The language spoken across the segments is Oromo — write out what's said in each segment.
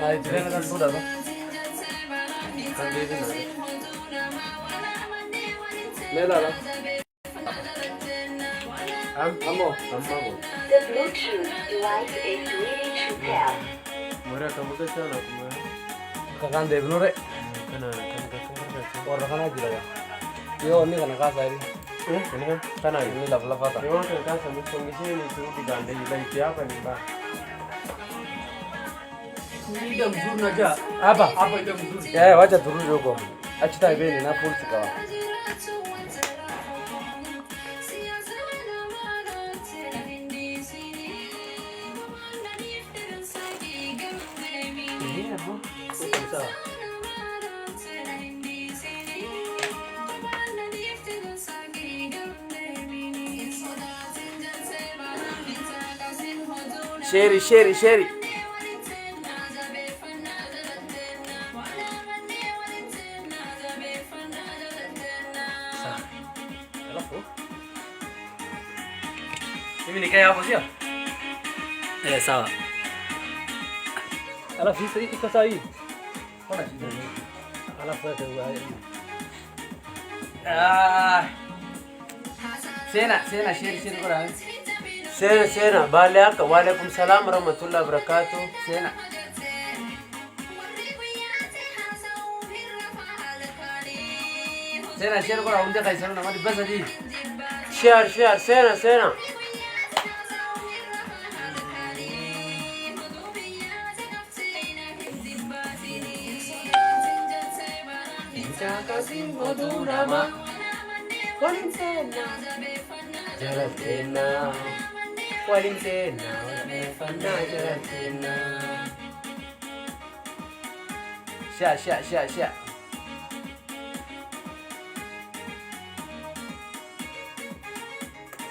Ay, tiene que sudah tu. Kan dia tu. Mela lah. Amo. The Bluetooth device is ready to pair. Murah kamu tu cakap apa? Kakan deh bener. Kan kan. Orang kan aja lah. Yo, ni kan kasar ini. Ini kan kan aja. Ini lah fata. Memang kan kami kondisi ini tu di gandeng juga siapa ni bah? Idam zur naja. Apa? Apa idam zur? Ya, wajah dulu juga. Aci tak beli, na full sih kau. Ini apa? Bisa. Sheri. Ini nikah apa sih? Sawa. Ala visa ika sahi. Mana sih? Ala fata gua. Sena share korang. Sena. Balik. Waalaikumsalam warahmatullahi wabarakatuh. Sena. Share korang. Unde kai sana nama di basa di. Share. Sena. Sya.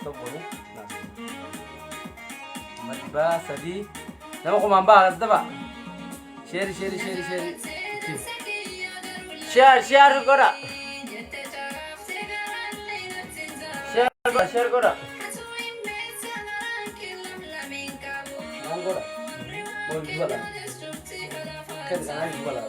Stop boleh. Mati basa di. Nama ko mamba kata ba? Share. Share kora. Share kora. Angkora. Boleh juga lah. Kan sana juga lah.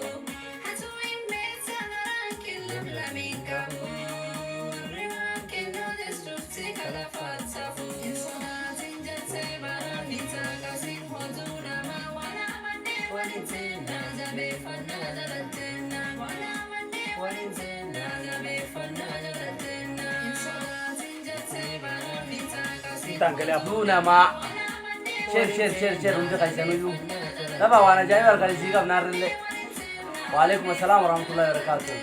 Tanggalnya apa nama? Share untuk kasih sanu. Tapi wana jaya berkali sikap narile. Waalaikumsalam warahmatullahi wabarakatuh.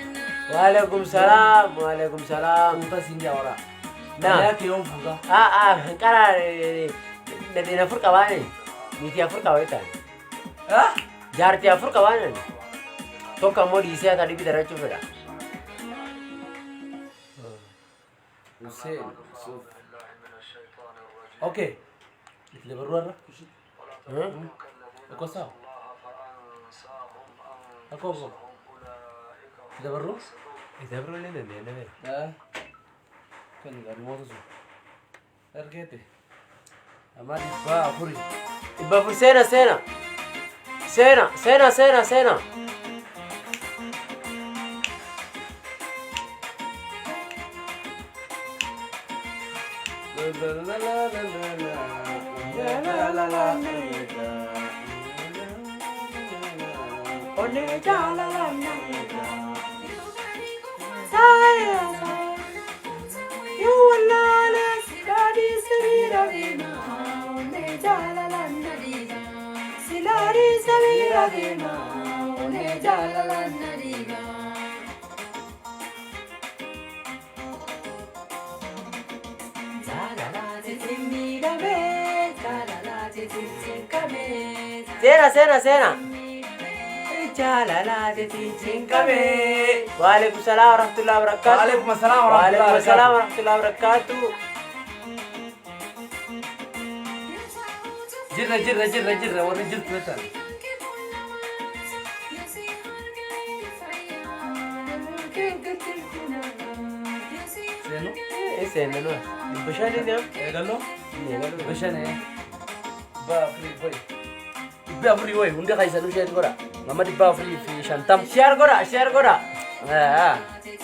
Waalaikumsalam. Uta sinja ora. Nah. Ya kiyo buka. Karena dari Afrika mana? Miti Afrika apa itu? Hah? Jarti Afrika mana? Toh kamu di sini tadi kita racu beda. Hussein. Oke. Itu baru apa? Aku saw. Aku. Itu baru? Itu baru ni nih. Kan enggak mau tuh. Ergete. Amari ba afuri. Iba por Sena. Sena. Waalaikumsalam warahmatullahi wabarakatuh. Waalaikumsalam warahmatullahi wabarakatuh. Jirra warna jir tuh. Sena no. Bashani ne? Gallo? Ne. Bashani. Ba free boy. Ba free boy. Unde kai sanu share kora. nama 450. share godha.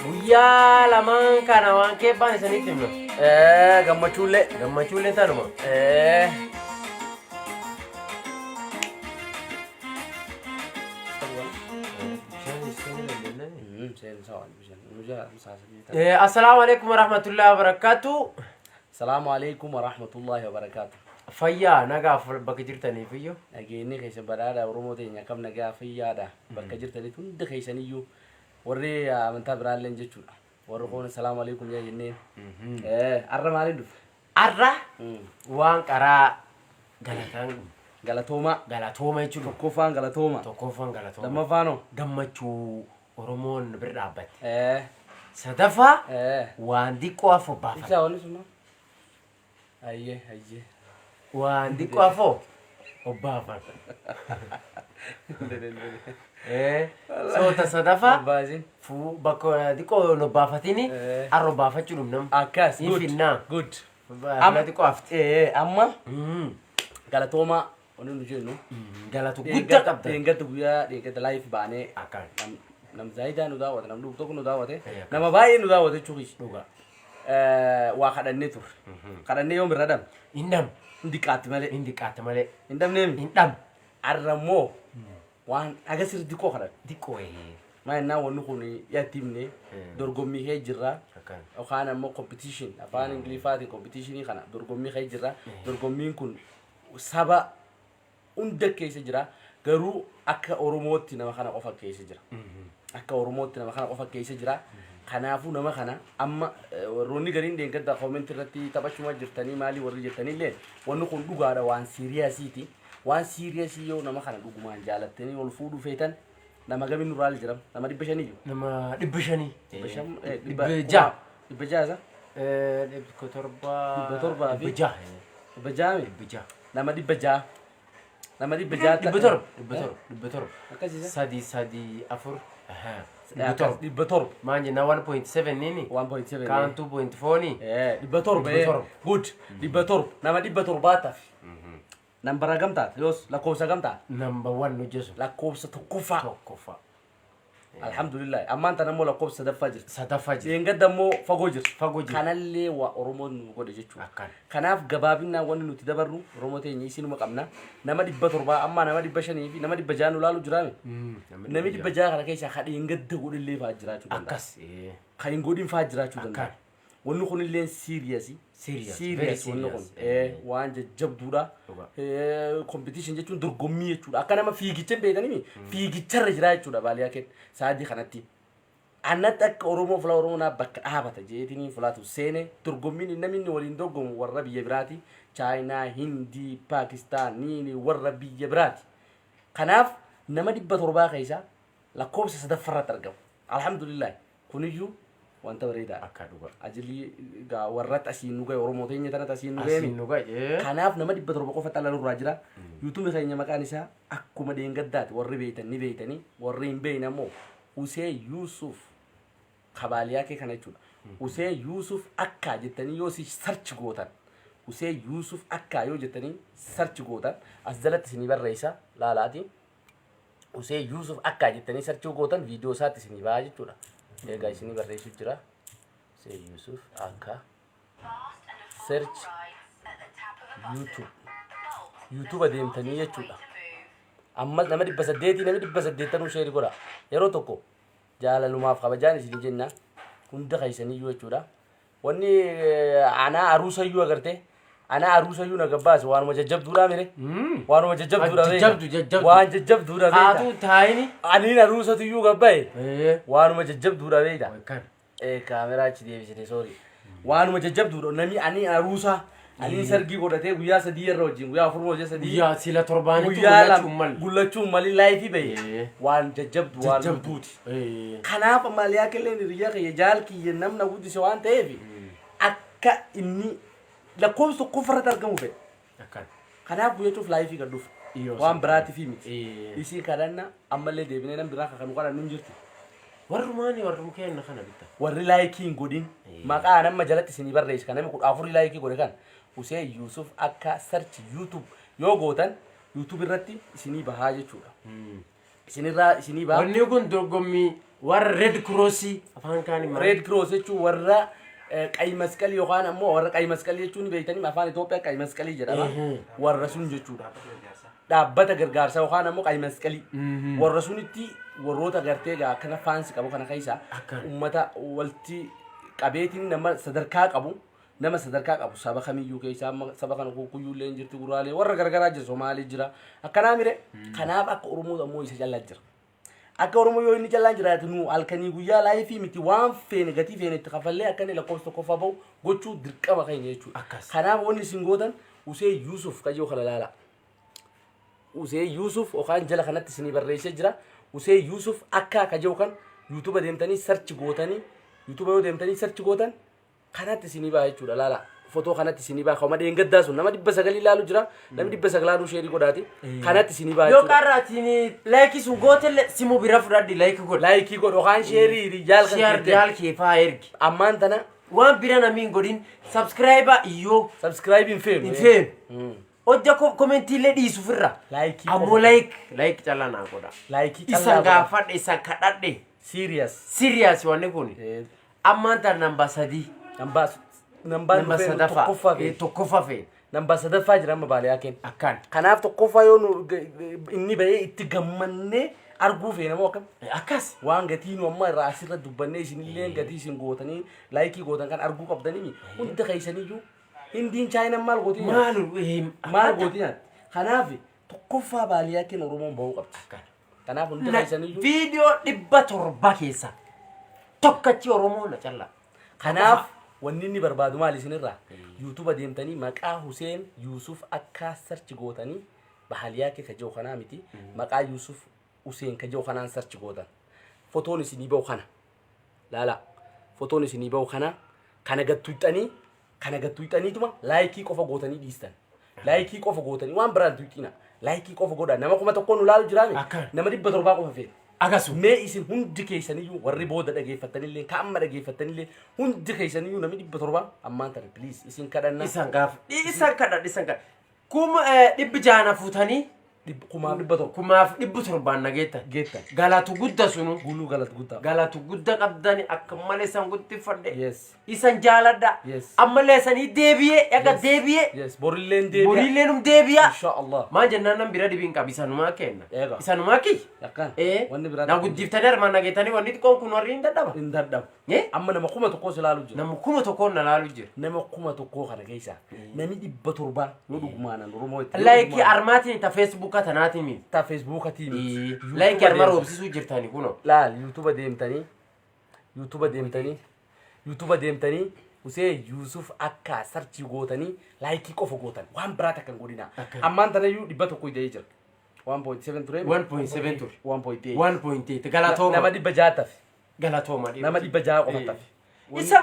Guyyaa lamaan kana waan keebbaan isinitti himna. Gammachuullee tanuma. Assalamu alaikum warahmatullahi wabarakatuh. Assalamu alaikum warahmatullahi wabarakatuh. Fayyaa nagaa bakka jirtaniif iyyuu. Nageenyi keessa badhaadha Oromoo teenya kam nagaa fayyaadha. Bakka jirtanitti hunda keessaniyyuu warri amantaa biraallee jechuudha. Warri qoon assalamu alaikum jenneen. Arra maaliin dhufe? Arra waan qaraa galatooma jechuudha. Tokkoffaan galatooma. Lammaffaanoo gammachuu Oromoon bira dhaabbate. Sadaffaa waan diqqoo afoo baafate. Ibsaa wanni suma. Ayyee. Waan diqqoo afoo obbaafate. Soota sadaffaa bakka diqqoo nobbaafatini arro baafachuu dhumnam. Akkas. Good. Amma diqqoo afte. Amma galatooma wanni nu jennu. Galatu guddaa qabda. Deengata live baanee Akkaan. nam zaayidaa nu daawwate nam dhugu tokko nu daawwate nama baay'ee nu daawwate jechuunis Dhugaa. waa kadhannee turre kadhannee yoom irra dhabne Indam. hindi qaatti malee hin dhabneemi Indam. arrammoo waan agasir diqqoo kadhan Diqqoo maa innaa wanni kun yattimne dorgommii kee jirra Akkaan. yookaan ammoo competition afaan ingiliffaatiin competitionii kana dorgommii kee jirra dorgommiin kun saba hunda keessa jira garuu akka Oromootti nama kana qofa keessa jira. Kanaafuu nama kana amma warroonni gariin deengada comment irratti taphachuma jirtanii maali warri jirtanillee wanni kun dhugaadha waan serious-iiti. Waan serious yoo nama kana dhugumaan jaalattanii ol fuudhuu feetan nama gamin nuraal jiram nama 500 iyyuu. Nama 500. 600 600 torba fi 600 nama 600 akkasiisa sadii afur. Dibbatorba. Maanji na 1.7 nini? 1.7 Kaan 2.4 ni? Dibbatorba. Good. Dibbatorba. Nama 700 nambara gamtaa yoos lakkoofsa gamtaa Number 1 nu jesu. lakkoofsa tokkoffaa Tokkoffaa. alhamdulillah ammaan tan ammoo lakkoofsa sadaffaa jirti Sadaffaa jira. deengada ammoo fagoo jirti Fagoo jirti. kanallee waa Oromoon nu godhe jechuudha Akkaan. kanaaf gabaabinaa wanni nuti dabarru Oromoo teenya isinuma qabna nama 700 amma nama 500 fi nama 600 nu laalu jiraame namni 600 kana keessa kadheengada godhillee faa jiraachuu danda'a Akkas. kan hin godhin faa jiraachuu danda'a Akkaan. wanni kun illee serious Serious. wanni kun serious. waan jajjabduudha Dhugaa. competition jechuun dorgommii jechuudha akka nama fiigicha beekanii fiigicharra jira jechuudha baaliyaa kee saadii kanatti annatti akka Oromoo fula Oromoo naa bakka dhaabata jeetini fulaatu seene dorgommiin namni waliin dorgomu warra biyya biraati Chaayinaa Hindii Paakistaanii warra biyya biraati kanaaf nama 700 keessa lakkoofsa sadaffaarratti argamu alhamdulillah kuniyyuu wanta bareedaa Akka dhugaa. ajili warrat asiin nu gahe Oromoo teenya tanatti asiin nu Asiin gahe nu gahe. kanaaf nama 700 qofa xalalu irraa jira YouTube keenya maqaan isaa akkuma deengaddaati warri beeytan ni beeytanii warri hin beeyne ammoo Usee Yusuf kabaaliyaa kee kana jechuudha Usee Yusuf akka jettanii yoo si search gootan Usee Yusuf akka yoo jettanii search gootan as jalatti isinii barreessa laalaati Usee Yusuf akka jettanii search gootan viidiyoo isaatti isinii baa jechuudha egaa isinii barreessu jira Usee Yusuf akka search YouTube adeemtanii jechuudha. Amma nama 800 nama 800 sheeri godha. Yeroo tokko jaalalumaaf kabajaan isin jenna hunda keessanii jechuudha. Wanni ana aruusayyuu agarte ana aruusayyuu nagabbaas waanuma jajjabduudha mire. Waanuma jajjabduudha. Waan jajjabduudha beeta. Haatu taayini. Ani aruusatuyyuu gabbaye. Waanuma jajjabduudha beeta. Kaameraa achi deebisite sorry. Waanuma jajjabduudha namni ani aruusa ani sargii godhatee guyyaa 3 irra wajjin guyyaa 4 wajjin 3 Guyyaa sila torbaanitu gullachuun mali laayifii bahe waan jajjabdu waan lubbuuti kanaaf maaliyaa kelleen hiriyaa kiyya jaal kiyya namna guddise waan ta'eef akka inni lakkoofsa qofarratti argamu fedhe kanaaf guyyachuuf laayifii gad dhufe waan biraatiif miti isii kadhanna ammallee deebinee nam biraa kan kadhannu hin jirtu warrumaani warrum kenna kana bitta warri laayikii hin godhin maqaa nama jalatti isinii barreessi kan namni 14 laayikii godhe kan Usee Yusuf akka search YouTube yoo gootan YouTube irratti isinii bahaa jechuudha. isinii baa wanni kun dorgommii warra Red Cross afaan kaanii Red Cross jechuun warra qayi masqalii yookaan ammoo warra qayi masqalii jechuun beektanii afaan Itoophiyaa qayi masqalii jedhama warra sun jechuudha dhaabbata gargaarsa yookaan ammoo qayi masqalii warra sunitti warroota gartee akkana faansi qabu kana keessa ummata walti qabeetiin nama sadarkaa qabu saba kamiyyuu keessaa saba kana kuyyuullee jirti guraalee warra gargaraa jira Somaalii jira akkanaa mire kanaaf akka Oromoo ammoo isa jallaa jira akka Oromoo yoo inni jallaan jiraatu nu halkanii guyyaa laayifii miti waan feene gatii feene itti kafallee akka inni lakkoofsa tokkoffaa bahu gochuu dirqama keenya jechuudha kanaaf wanni isin gootan Usee Yuusuf kajoo kana laala Usee Yuusuf yookaan jala kanatti isinii barreessee jira Usee Yuusuf akka kajoo kan YouTube deemtanii search gootanii YouTube yoo deemtanii search gootan kanatti isinii baa jechuudha laala foto kanatti isinii baa koma dheengaddaa sun nama 900 ilaalu jira namni 900 sheerii godhaati kanatti isinii baa yoo qarraatini like sun gootel simu bira fudhadhi like god yookaan sheerii rijaal kan rijaal keefaa ergi ammaan tana waan bira namiin godin subscriber iyo subscribe in fame Oja commenti le dhiisu firra ammoo like cala naa godha isan gaafadhe isan kadhadhe serious wanni kun ammaan tana namba 3 namba tokkoffaa fe namba sadaffaa jira amma baale yaaken akkan kanaaf tokkoffaa yoo inni bahee itti gammanne arguu feena moo akkam akkas waan gatii nu amma irraa asirra dubbannee isinillee gatii isin gootanii laayikii gootan kan arguu qabdanii hunda keessaniyyuu hindiin chaayinaan maal gootii kanaaf tokkoffaa baale yaaken Oromoon bahuu qabdi kanaaf hunda keessaniyyuu viidiyoo 700 keessa tokkachi Oromoo na calla kanaaf wanni inni barbaadu maal isinirraa YouTube deemtanii maqaa Hussein Yusuf akka search gootanii bahaliyaa ke kajoo kana miti maqaa Yusuf Hussein kajoo kanaan search gootan fotoon isinii bahu kana laala fotoon isinii bahu kana gattuuxanii tuma laayikii qofa gootanii dhiistan laayikii qofa gootanii waan biraan tuuxina laayikii qofa godha nama kuma tokko nu laalu jiraame nama 700 qofa fe'e agasu mee isin hundi keessaniyyuu warri booda dhageeffattanillee kaamma dhageeffattanillee hundi keessaniyyuu namni 700 ammaan tana please isin kadhanna isan kadha kuma 600 fuutanii kumaaf 700 nageetta galatu gudda sunu gulu galatu gudda qabdani akka malee san guddifadhe isan jaaladha ammalee sanii deebiye yaga deebiye borilleen deebiya inshallah ma jannanam bira dibin qabisanuma kenna isanuma ki wanni bira na guddiftani arma nageetani wanni xiqqoon kun warri indadhaba amma nama kuma tokko silaalu jira nama kuma tokko na laalu jira nama kuma tokko kana keessa nami 700 nu dhugumaanan Oromoo like armaatiin ta Facebook tanati mi ta Facebook ati like armar obsisu jirtani kuno la YouTube deemtani Usee Yusuf akka search gootanii like qofa gootan waan biraata kan godina ammaan tana yu dibba tokko idee jira 1.7 ture 1.7 ture 1.8 galatoo nama dibba jaataf galatoo nama dibba jaa qofa taf isa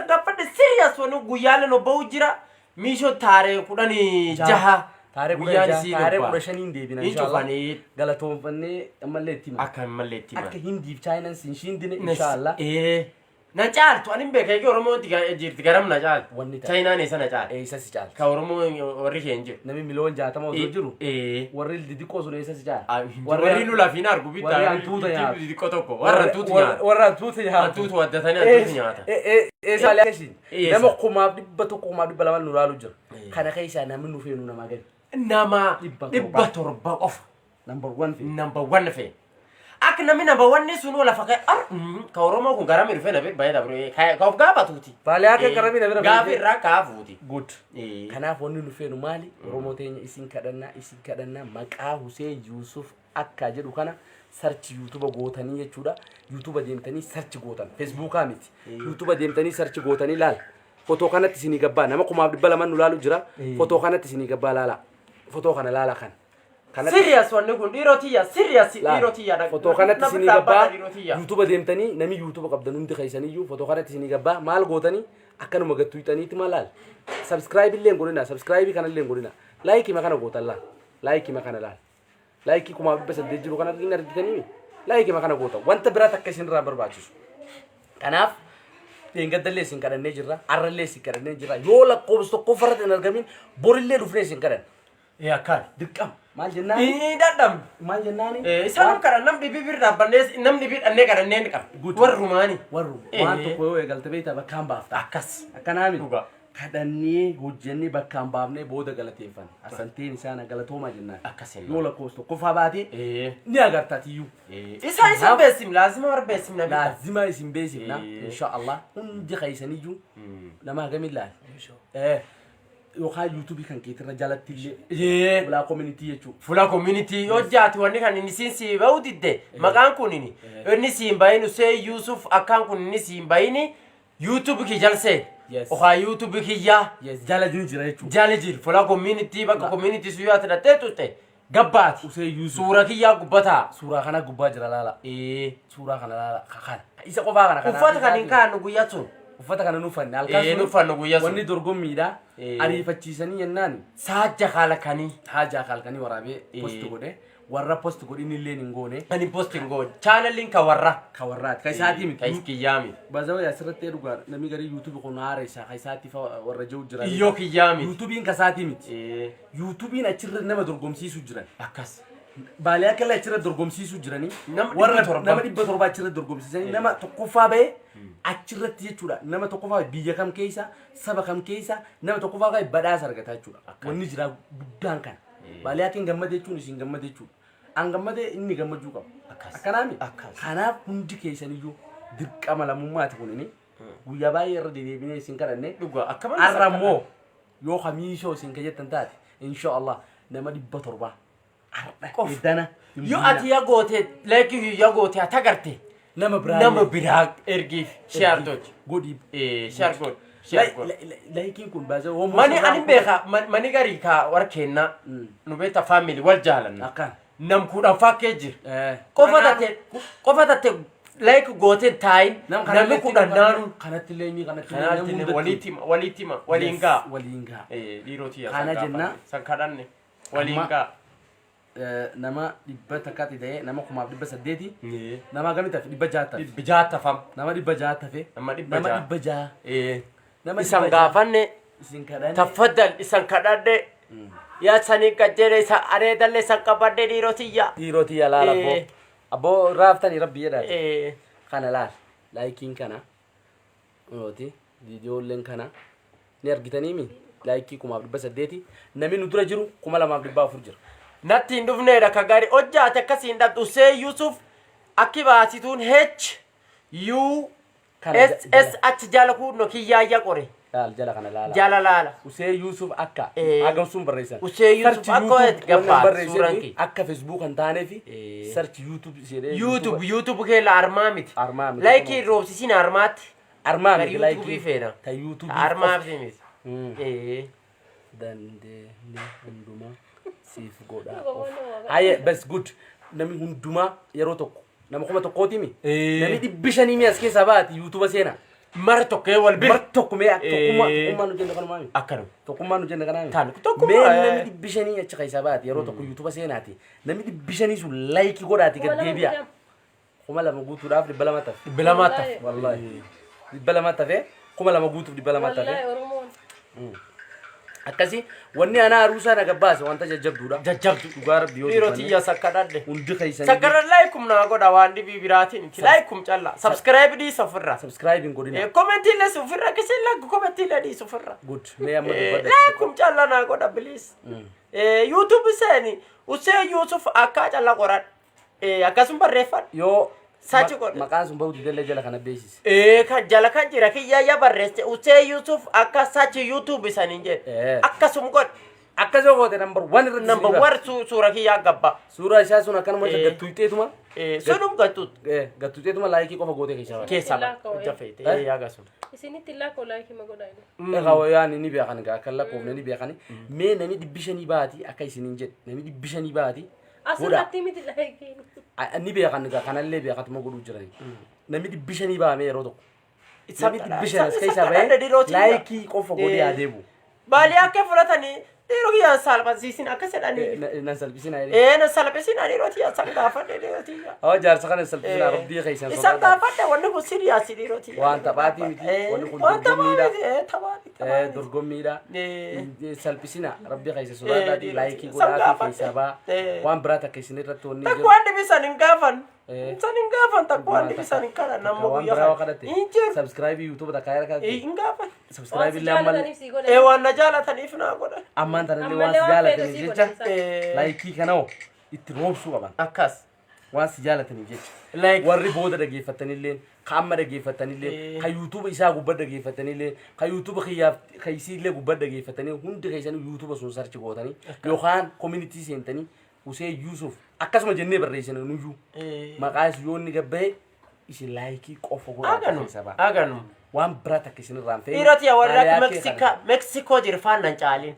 gaafadhe serious wonu guyyaale no bawu jira miisho taare kudani jaha taare kudashaniin deebina inshallah galatoonfanne amalleetti akka hindiif chainan sinshindine inshallah na caaltu anin beekee ki Oromoo jirti garam na caal China ne sana caal isa si caal ka Oromoo warri keenje nami miliyoon 60 osoo jiru warri didiko sun isa si caal warri nu lafina argu bitta warri antuuta yaa didiko tokko warra antuuta waddatani antuuta nyaata isa leeshin nama kumaaf dibba tokko kumaaf dibba lama nu laalu jira kana keessa namni nu feenu nama gadi nama dibba torba qofa number 1 fe ak nami number 1 ni sunu la faqa ka Oromoo kun garami rufe na be bayda bro ka of gaba tuti bale ake garami na be gafi ra ka futi good kana wonni nu feenu mali Oromoo teenya isin kadanna maqaa Hussein Yusuf akka jedhu kana search YouTube gootanii jechuudha YouTube deemtanii search gootan Facebook amiti YouTube deemtanii search gootanii laal foto kanatti isinii gabbaa nama kumaaf dibba lama nu laalu jira foto kanatti isinii gabbaa laala foto kana laala kana serious wanni kun dhiirotiya serious dhiirotiya foto kanatti isinii gabbaa YouTube deemtanii nami YouTube qabdan hundi keessaniyyuu foto kanatti isinii gabbaa maal gootanii akkanuma gattuuxaniiti malaal subscribe illee godina subscribe kana illee godina like ma kana gootan laal like ma kana laal like kuma bibba sadde jiru kana inni argitanii like ma kana gootan wanta biraa takka isin irraa barbaachisu kanaaf deengaddalee isin kadhannee jirra arrallee isin kadhannee jirra yoo lakkoofsa tokko farratti hin argamin borillee dhufnee isin kadhan akkaan dirqama maal jennaan Ini dadam. maal jennaan Isaan kana namni bibir dhaabbannees namni bibir dhannee kadhanneen qaba. Warra rumaanii. warru waan tokko yoo eegalte beektaa bakkaan baafta Akkas. akkanaa miti Dhugaa. kadhannee hojjennee bakkaan baafnee booda galateeffan asanteen isaan galatoomaa jennaan Akkasin. yoo lakkoofsa tokkoffaa baatee Eh. ni agartaatiyyuu Isa beesim laazima warra beesim nabi. laazima isin beeksifna Eh. insha Allah hundi keessaniyyuu nama hagamii laal yookaan yuutuubii kan keetirra jalatti illee bulaa koomunitii jechuudha. Fula community hojjaati wanni kan inni siin si ba'u didde maqaan kun inni siin bayin Usee Yusuf akkaan kun inni siin bayin YouTube ki jalsee Yes. okaa YouTube kiyyaa Yes, jala jiru jira jechuudha. jala jir fula community bakka community su yoo ati tutte gabbaati Usee Yusuf. suura kiyyaa gubbataa Suuraa kana gubbaa jira laala. Suuraa kana laala kana. Isa qofaa kana kana. uffata kan hin kaannu guyyaa sun Uffata kana nufanne nu uffannu guyyaa sun wanni dorgommiidha. Ariifachiisanii jennaan saajja haala kanii haajaa kalkanii waraabee post godhe warra post godhin illee hin goone ani posting goon chaanaliin ka warra ka warraati. Ka isaatii ka miti. kiyyaami Baazawaa asirratti dhugaa namni garii yuutuubii kun haara isaa ka isaatiif warra jiru jira. iyyoo kiyyaami Yuutuubiin ka isaatii miti. Yuutuubiin achirra nama dorgomsiisu jiran. akkas Baalee akka illee achirra dorgomsiisu jiranii Nama warra 700. nama 700 achirra dorgomsiisanii nama tokkoffaa ba'ee achirratti jechuudha nama tokkoffaa biyya kam keessa saba kam keessa nama tokkoffaa ba'ee badhaasa argataa jechuudha wanni jira guddaan kana baalee akka hin gammade jechuun isin gammade jechuudha an gammade inni gammachuu qaba akkanaami kanaaf hundi keessaniyyuu dirqama lammummaati kunini guyyaa baay'ee irra dedeebinee isin kadhanne dhugaa akkama har'a immoo yoo kamiishoo isin kajjettan taate insha Allah nama 700 har'a dana yoo ati yaa goote leekii yaa goote ati agarte nama nama biraa ergiif share tochi godhi share god share god laikiin kun baasee homo mani ani beeka mani garii ka war kenna nu beeta family wal jaalanna akkan nam kudhan fakkee jir qofa tatte like goote taayin namni kudhan naanu kanatti illee ni kanatti kanaatti waliitima waliin gaa waliin gaa dhiiroti yaa Kana jenna. san kadhanne waliin gaa nama 100 takkatti ta'ee nama 800 nama gamitaaf 600 bijaatafam nama 600 ta'e nama nama 600 nama isan gaafanne isin kadhanne tafaddal isan kadhadhe yaa sanii gajjeere isa areedalle isan qabadhe dhiirotiyya dhiiroti yalaala abboo raaftanii rabbi jedhaa kana laal laayikiin kana yooti viidiyoolleen kana ni argitanii mi laayikii 800 namni nu dura jiru 2,400 jira natti hin dhufneedha ka gari hojjaate akkasiin dhabdu Usee Yusuf akki baasituun HUSS achi jala kuudno kiyyaayya qore laal jala kana laala jala laala Usee Yusuf akka agamsuun barreessan Usee Yusuf akka ho'eet gabbaa suuraan kee akka Facebook kan taanee fi search YouTube jedhee YouTube keella armaa miti armaa miti laayikii roobsisiin armaatti armaa Kan miti YouTube feena ta YouTube armaa miti dandee hundumaa siif godhaa haye bas good namni hundumaa yeroo tokko nama kuma tokkooti mi namni 500 mi as keessaa baati YouTube seenaa mara tokkee wal bir bar tokko mee tokkummaa nu jenne kanuma mi akkanu tokkummaa nu jenne kanaa mi Kan tokkummaa, mee namni 500 achi keessaa baati yeroo tokko YouTube seenaati namni 500 sun like godhaati gad deebi'a kuma lama guutuudhaaf 200 tafe bilamata wallahi 200 tafe kuma lama guutuuf 200 tafe akkasi wanni ana aruusaa na gabbaase wanta jajjabduudha jajjabdu dhugaa rabbi yoo dhiirotiyya sakkadhadhe hundi keessanii sakkadan laikum naa godha waan dhibii biraatiin itti laikum calla subscribe dhiisa ofirra subscribing godhina commentiillee ofirra kiseen laggu commentiillee dhiisa ofirra good mee amma dubbadha laikum calla naa godha bilis youtube seeni Usee Yusuf akka calla qoradhe akkasum barreeffadhe yoo Sachi godhe. maqaan sun bahu didelee jala kana beeksise kan jala kan jira kiyyaayya barreesse Usee Yusuf akka sachi YouTube isaaniin jedhe akkasum godhe akkasoo goote number 1 irratti number war suura kiyyaa gabba suuraa isaa sun akkanuma gattuuteetuma sunum gattut gattuuteetuma laayikii qofa goote keessaa keessa jafeete yaaga sun isinitti lakkoo laayikii ma godhaani egaa wayaan ni beekan gaa kan lakkoofne ni beekan mee namni 500 baati akka isiniin jedhe namni 500 baati asirratti miti laayikiin ni beekan gaa kanallee beekatuma godhuu jirani namni 500 baame yeroo tokko namni 500 as keessaa ba'ee laayikii qofa godhee adeemu baali akka fudhatanii Dhiiroo kiyya salphisiisin akka sedhanii. Na salphisina. Na salphisina dhiiroo kiyya san gaafadhe dhiiroo kiyya. Oo jaarsa kana salphisina rabbii keessan Isan gaafadhe wanni kun siriyaasi dhiiroo kiyya. waan taphaati miti wanni kun Waan dorgommiidha. taphaati. Dorgommiidha. Salphisina rabbii keessa Eh, sodaadhaati laayikii san godhaa fi gaafadhe. keessaa baa waan biraa takka isin irratti wanni Takka waan dhibisan hin gaafan. Eh. San hin gaafan takka waan dhibisan hin kadhan namni waan guyyaa biraa kana. kadhatte Hin jiru. subscribe youtube takka ayira kadhatte Hin gaafan. subscribe illee ammal Waan na jaalataniif naa godhan. ammaan tanallee Ammallee waan si waan jaalataniif fedhasii jecha godhan laayikii kanoo itti roobsuu qaban Akkas. waan si jaalataniif jecha Like. warri booda dhageeffatanillee ka amma dhageeffatanillee ka yuutuuba isaa gubbaa dhageeffatanillee ka yuutuuba kiyyaaf ka isiillee gubbaa dhageeffatanii hundi keessanii yuutuuba sun sarchi gootanii yookaan community seentanii Usee Yusuf akkasuma jennee barreessina nuyyuu maqaa is yoo inni gabbee isin laayikii qofa godhaa Aganu. keessa ba'a Aganu. waan biraa takka isin irraan fe'e Dhiiroti yaa warra Meeksikoo jiru faana caaliin.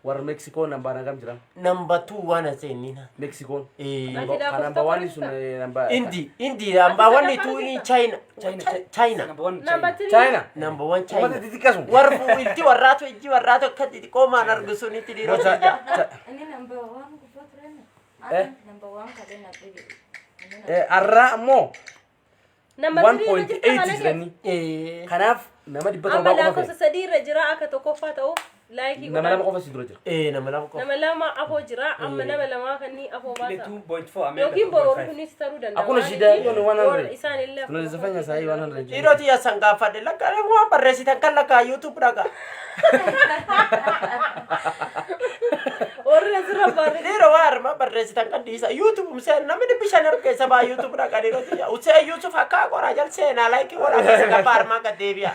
warra Meeksikoo nambaa nagam jiran Number 2 waan aseenina. Meksikoon Nati kan nambaa waan sun nambaa Indi number 1 tu ni China. China. Number 3. China Number 1 China China. xixiqqasuma Warfu iji warraatu akka xixiqqoomaan argisu ni dhiiroti. Ini number one kupat rena. Eh? Number one kalian nak beli. arraa ammoo Number 3 1.8 jiranii kanaaf nama dhibba Amma torbaa qofa lakkoofsa fe'e sadii irra jira akka tokkoffaa ta'u laayikii nama lama godhan. qofa si dura jira Nama lama qofa. Nama lama afoo jira amma nama lamaa kannii afoo baasa. 2.4 America Yookiin boru kunis ta'uu danda'a. Hakuna shida, hiyo ni 100. Isaan illee tunazifanya saa hii 100 Dhiiroti yaa san gaafadhe lakka waan barreessitan kan lakkaa YouTube dhaqa. warri asirra barre. Dhiira waa arma barreessitan kan dhiisa YouTube museen namni dhibbi shan argeessa baa YouTube dhaqa dhiiroti yaa. Usee Yusuf akka qoraa jal seenaa laayikii godhaa keessa gabaa armaa gad deebi'a.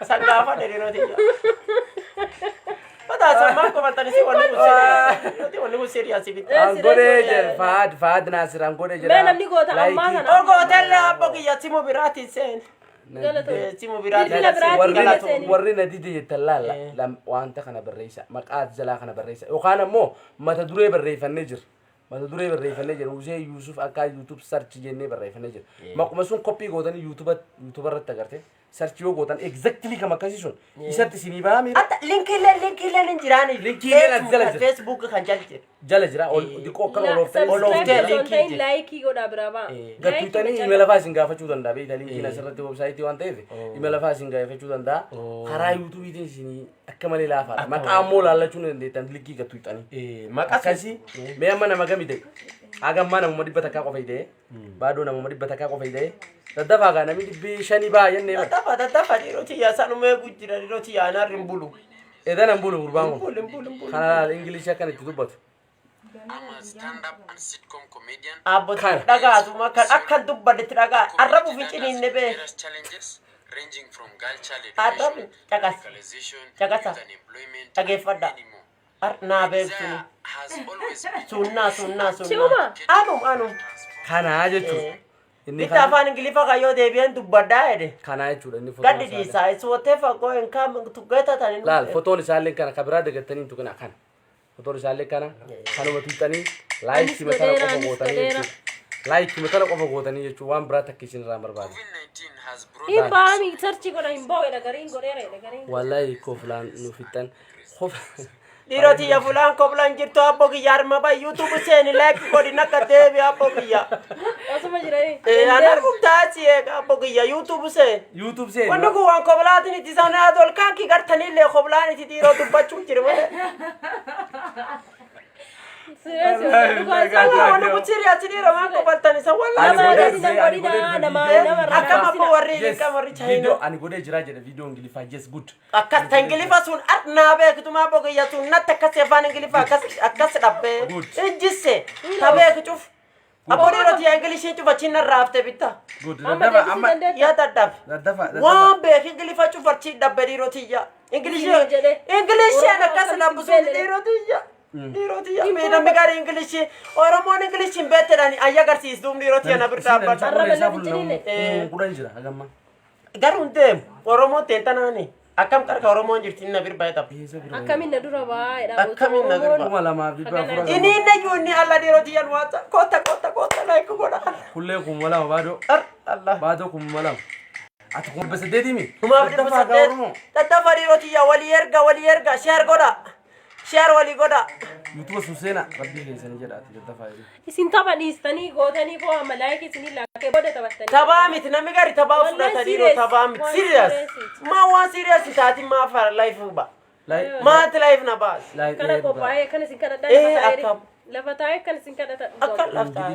San gaafadhe dhiiroti yaa. Bataa sammaa qofatanii si wanni kun seriyaasi. Dhiiroti wanni kun seriyaasi bitti. angode jira Fahad Nasir angode jira Mee namni goota ammaa kana. Ogo hoteelli abbo kiyya simu biraatiin seen. Simu biraatiin Bilbila biraatiin galatu. seen. warri na dide jettan laalla wanta kana barreessa maqaa jalaa kana barreessa yookaan ammoo mata duree barreeffannee jira mata duree barreeffannee jira Usee Yusuf akka YouTube search jennee barreeffannee jira maquma sun koppii gootanii YouTube irratti agarte search yoo gootan exactly kama akkasii sun isatti isinii ba'a miira Ata linkiileen hin jiraani. Linkiileen jala jira. Facebook kan jala jira. jala jira diqoo akkana olooftanii Subscribe laayikii godhaa biraa ba'a. gattuutanii email faa isin gaafachuu danda'a beektaa linkiin asirratti websaayitii waan ta'eef email faa isin gaafachuu danda'a karaa yuutuubiitiin isinii akka malee laafaadha maqaa ammoo laallachuu ni dandeettan linkii gattuutanii akkasii mee amma nama gami ta'e hagammaa namuma dhibba takkaa qofa hidhee baaduu namuma dhibba takkaa qofa hidhee daddafaa gaa namni dhibbi shanii baa jennee Tattafa dhiiroti yaa sanumee gujjira dhiiroti yaa naarri hin bulu. edan an bulu gurbaan kun Hin bulu. kana ingilishii akkan itti dubbatu I'm a stand-up and sitcom comedian. Abbootii dhagaatu akka dubbaddetti dhagaa arrabu finciniin ne bee. Various challenges ranging from girl child Arrabu education, cakas. radicalization, Cakasa. youth unemployment, Dhageeffadha. and many more. Naa beeksuni. Desire has always been Sunnaa. Si'uma. Anum. kanaa jechuudha inni Bitta afaan Ingiliffaa kayyoo deebi'een dubbaddaa jedhe. kanaa jechuudha inni Gaddi fotoon dhiisaa isoottee fagoo hin kaam tuggata tani. laal fotoon isaallee kana ka biraa dagattanii tukuna kana fotoon isaallee kana kanuma tuuxanii laayikii matana qofa gootanii jechuudha laayikii matana qofa gootanii jechuudha waan biraa takka isin irraa barbaadu COVID-19 has brought Hin baami sarchi godha hin boo'edha gariin godheera gariin. wallahi kofilaan nu fixan Dhiiroti yaa fulaan koplaan jirtu abbo kiyya harma ba YouTube seeni laayikii godhin akka deebi abbo kiyya. Asuma jiranii. Anar gubtaati eega abbo kiyya YouTube seen. YouTube seen Wanni kun waan koblaatiin itti sanaa dolkaan ki gartanillee koblaan itti dhiiroo dubbachuu jira malee. Wanni kun siriyaasi dhiiroo waan kobaltan isa akka mabbo warri chaayinaa. video ani godee jira jedha video ingiliffaa yes good Akkas ta Ingiliffa sun naa beektu abbo kiyya sun natti akkas afaan Ingiliffaa akkas dhabbee. Ijjisse ta beeku cuf. Abbo dhiiroti yaa Ingilishii cufachiin narraa haftee bitta. good Amma daddafa amma dandeessi Yaa dadhabe. daddafa Waan beek Ingiliffa cufachi dhabbe dhiirotiyya. Ingilishii akkas dhabbu sun dhiirotiyya. Dhiirotiyya miidhamni gaarii Ingilishii Oromoon Ingilishiin beettedhaan ayya agarsiisduun dhiirotiyya na bira dhaabbata. kudhan jira hagamma Garuu hin deemu Oromoon teentanaani akkam qarqa Oromoon jirti na bira baay'ata. Akkamiin na dura baay'edha. Akkamiin na dura kuma lamaaf dhibba afur Inni nayyuunni alla dhiirotiyyan waata koota laayikii godha. kullee kuma lama baadoo Allah. baadoo kuma lama ati kuma dhibba 8 mi Tumaaf dhibba saddeet daddafa dhiirotiyya walii erga sheer godha. share walii godha YouTube Suseena rabbii keessanii jedhaati daddafaa jiru. Isin tapha dhiistanii gootanii koo amma laayikii isinii laakkee booda taphattanii. tabaa miti namni gari tabaa fudhatanii yeroo tabaa miti serious maa waan serious taati maa fara life ba maati life na baas Kana qophaa'ee kan isin akka kadhadhaa lafa taa'ee kan isin kadhatan akka laftaa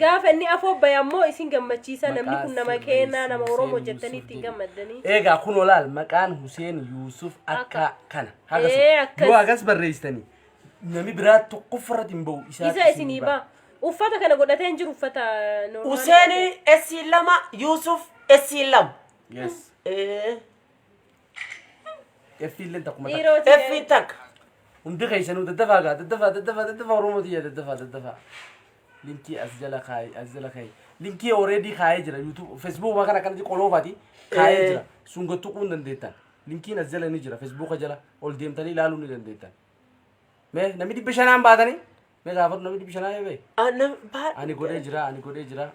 gaafa inni afoo bayammoo isin gammachiisa namni kun nama keenyaa nama Oromoo jettanii ittiin gammaddanii. Egaa kun olaal maqaan Huseen Yuusuf akka kana. Akkas. Yoo agas barreessitanii namni biraa tokko farratti hin bahu Isa isinii baa. Uffata kana godhatee hin jiru uffata normaal. Hussein S2 Yusuf S2 Yes. Effiilleen takkuma takka. Dhiiroti. F tak Hundi keessanuu daddafaa gaa daddafaa Oromoo tiyya daddafaa. Linkii as jala kaayee. Linkii already kaayee jira YouTube Facebook waan kana kanatti qoloofaati kaayee jira. Sun gottuquu hin dandeettan. Linkiin as jala ni jira Facebook jala ol deemtanii ilaaluu ni dandeettan. Mee namni 500 baatanii mee gaafatu namni 500 bee. Ani godhee jira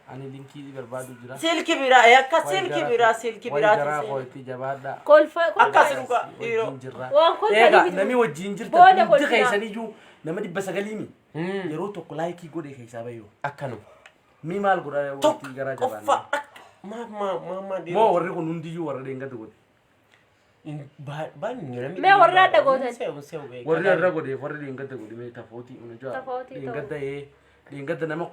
ani linkii barbaadu jira. silki bira akka silki bira Jaraa qoyti jabaadha. Kolfa akkas dhuga dhiiroo waan kolfa Egaa miti. namni wajjin jirta Booda hundi kolfaa. keessaniyyuu nama 900 yeroo tokko laayikii godhee keessaa bayyoo. akkanu Mi maal godha tokko wanti garaa qoffa jabaadha. mama Moo warri kun hundiyyuu warra deengatu godhe. Mee warri adda gootan. Warri irra godhe warri deengata godhe mee tafootii unajaa. Tafootii Deengata deengata nama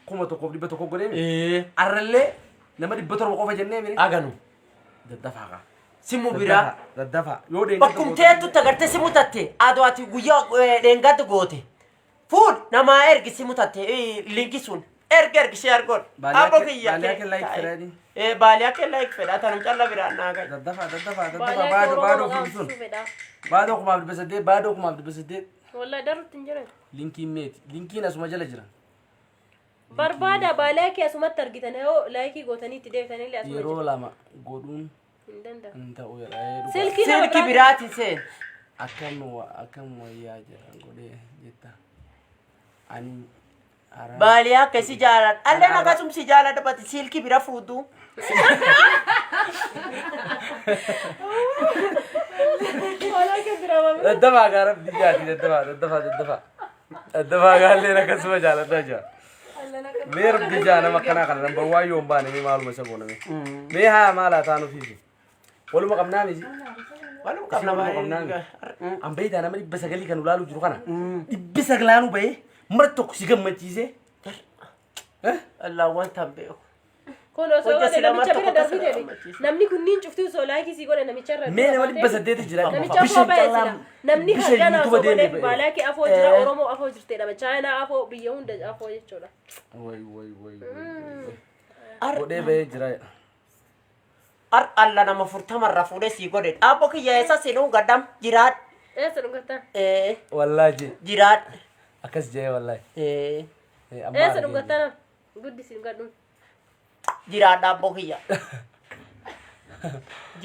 1,100 godhee arrallee nama 700 qofa jennee mire. aganu Daddafaa kaa. simu bira Daddafaa yoo deengata bakkumteetu tagalte simu tatte aduati guyyaa dheengatu goote fuud namaa ergi simu tatte linki sun ergi share god abo kiyya Baaliyaa ke like fedhanii. baaliyaa ke like fedha tanum calla bira naaga Daddafaa baadoo fi sun. Baadoo kumaaf dibbasaddeet. Wallahi darutti hin jiran. Linkiin meeti. Linkiin asuma jala jira. Barbaada baalaa kee asumatti argitan yoo laayikii gootanii itti deebitanii illee asuma Yeroo jira. lama godhuun Hin danda'u. hin ta'u jedha. silki biraati seen Akkam wayyaa jedha godhee jetta. Ani baaliyaa akka si jaaladha allee akkasum si jaaladha bati silki bira fuutu Waalaa kee bira maamila. daddafaa gaa rabbi jaati daddafaa gaallee akkasuma jaaladhaa jira. Mee rabbi jaa nama akkanaa kana namba waa yoo hin baane mee maaluma isa gooname. Mee haa maalaa taanu fiifi. Waluma qabnaa miti. walum Waluma qabna qabnaa. An beeytaa nama 900 kan ulaaluu jiru kana. 900 bahee mara tokko si gammachiisee. Allah wanta beeku Kun osoo Hojja godhe sila namicha marta bira qofa darbite sila deebi. gammachiisa. Namni kunniin cuftuu osoo laayikii sii godhe namicha irra. Mee nama 800 jira. Namicha afoo ba'e sila. Namni hagana osoo godhe baalaa kee afoo jira Oromoo afoo jirtedha. Chaayinaa afoo biyya hunda afoo jechuudha. Godhee bahee jira. ar alla nama furtamarra fuudhee sii godhe dhaabbo kiyya eessa sinuu gaddam jiraad Eessa dhugata? Wallaahi jiraad akkas jee wallaahi. Eessa dhugata nama? Guddisiin gadhuun. jiraad dhaabbo kiyya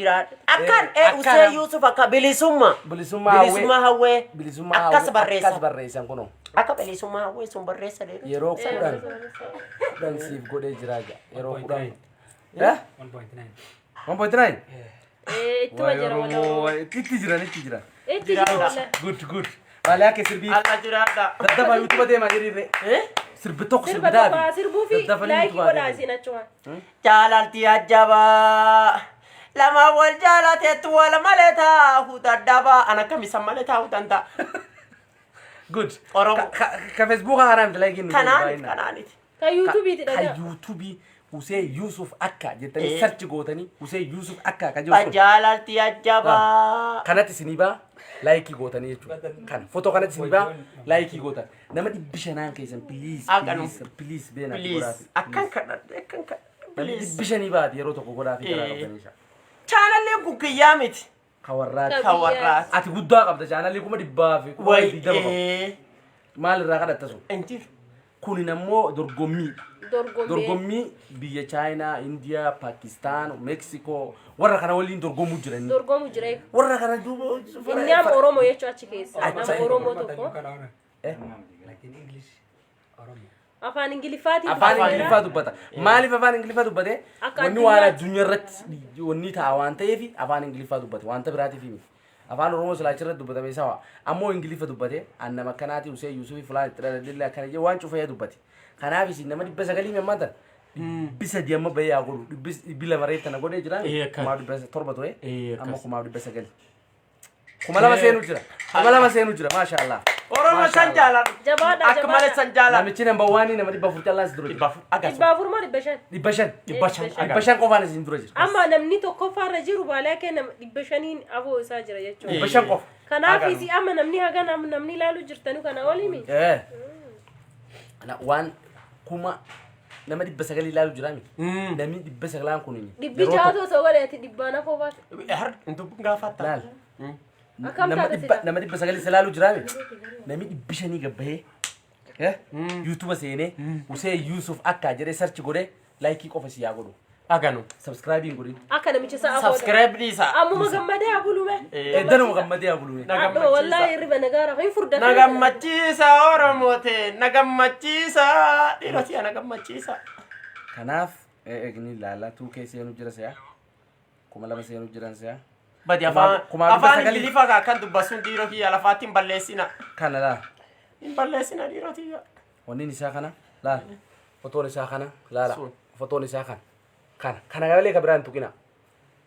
jiraad akkan usee Yusuf akka bilisummaa Bilisummaa hawwee Bilisummaa akkas barreessa akkas barreessan kunoo. akka bilisummaa hawwee sun barreessa dheeru Yeroo kudhan siif godhee jira yeroo kudhan. 1.9. Ittuma jira walaa. Itti jiran. Itti jira walaa. Good. Baaliyaa kee sirbii. alla jiraadha Daddafaa YouTube deemaa jiriirre. Sirbi tokko Sirba sirbi tokko sirbuu fi laayikii godhaa isin achuma. jaalalti ajjabaa lama wal jaalateetu wal malee taa'u daddabaa ana kamisan malee taa'u danda'a Good. Oromoo. Ka Facebook haraa miti laayikiin nu kanaaniti Ka yuutuubiiti Ka dhagaa. YouTube Hussein Yusuf akka jettanii search gootanii Hussein Yusuf akka ka jiru sun. jaalalti ajjabaa Kanatti isinii baa laayikii gootanii jechuudha. Kan footoo kanatti isinii baa laayikii gootan. Nama 500 keessan please beena please akkan kadhadhe akkan kadhadhe Namni please 500 baati yeroo tokko godhaa fi garaa qabdaniisha. chaanallee guggiyyaa miti Kawarraati. kawarraas Ati guddaa qabda chaanalii 100 fi 200 maal irraa kadhatta sun? injir Kuni ammoo dorgommii. Dorgommii. Dorgommii biyya China, India, Pakistan, Mexico warra kana waliin dorgomuu jiran. Dorgomu jira. Warra kana duuba Inni amma Oromoo jechuu achi keessa. Nama Oromoo tokko. Afaan Ingiliffaatiin afaan dubbata. Ingiliffaa dubbata. Maaliif afaan Ingiliffaa dubbate? Akka Wanni waan addunyaatti. addunyaa irratti wanni ta'a waan ta'eef afaan Ingiliffaa dubbate. Wanta biraatiif miti. afaan oromoo silaachirra dubbatame sawa ammoo ingilifa dubbate annama kanaati usee yuusufi fulaan itti dhaladilla akkana jee waan cufee dubbate kanaaf isin nama 900 memmaanta bisa diamma bayyaa godhu bila mareettana godhee jiraan kumaaf 7 ture amma kumaaf 900 kuma lama seenu jira maasha Allah oromo san jaalan Jabaadha, akka malee san jaalan namichi number 1 nama 400 callaan dura jira Dhibbaa furmaa 500. 500 qofaan isin dura jira Amma namni tokkoffaarra jiru baalaa kee nama 500 afoo isaa jira jechuudha. 500 qofa Kanaaf isi amma namni haga namni ilaalu jirtanu kana olimi. ana waan kuma nama 900 ilaalu jiraami namni 900 kun Dhibbi jaatoo soo godheeti dhibbaan afoo baate. har intu gaafatta laal Akkam taate sila. nama 900 ilaalu jiraami namni 500 gabbahee YouTube seenee usee Yusuf akka jedhee search godhee like qofa si yaa godhu aganu subscribe godhin Akka namicha isaa afoo. subscribe disa Ammuma gammadee abulume. danuma gammadee abulume Abba wallahi irriba nagaara hin furdata. nagammachiisa oromote nagammachiisa dhiiroti nagammachiisa kanaaf eegni laala tuu kee seenu jira saya kuma lama seenu jiran saya badi afaan ingilifa ka kan dubbasun dhiiro kiyya lafaatiin balleessina kana laa hin balleessina dhiiroti wanni isaa kana laal fotoon isaa kana laala fotoon isaa kana galee kabiraan tuqina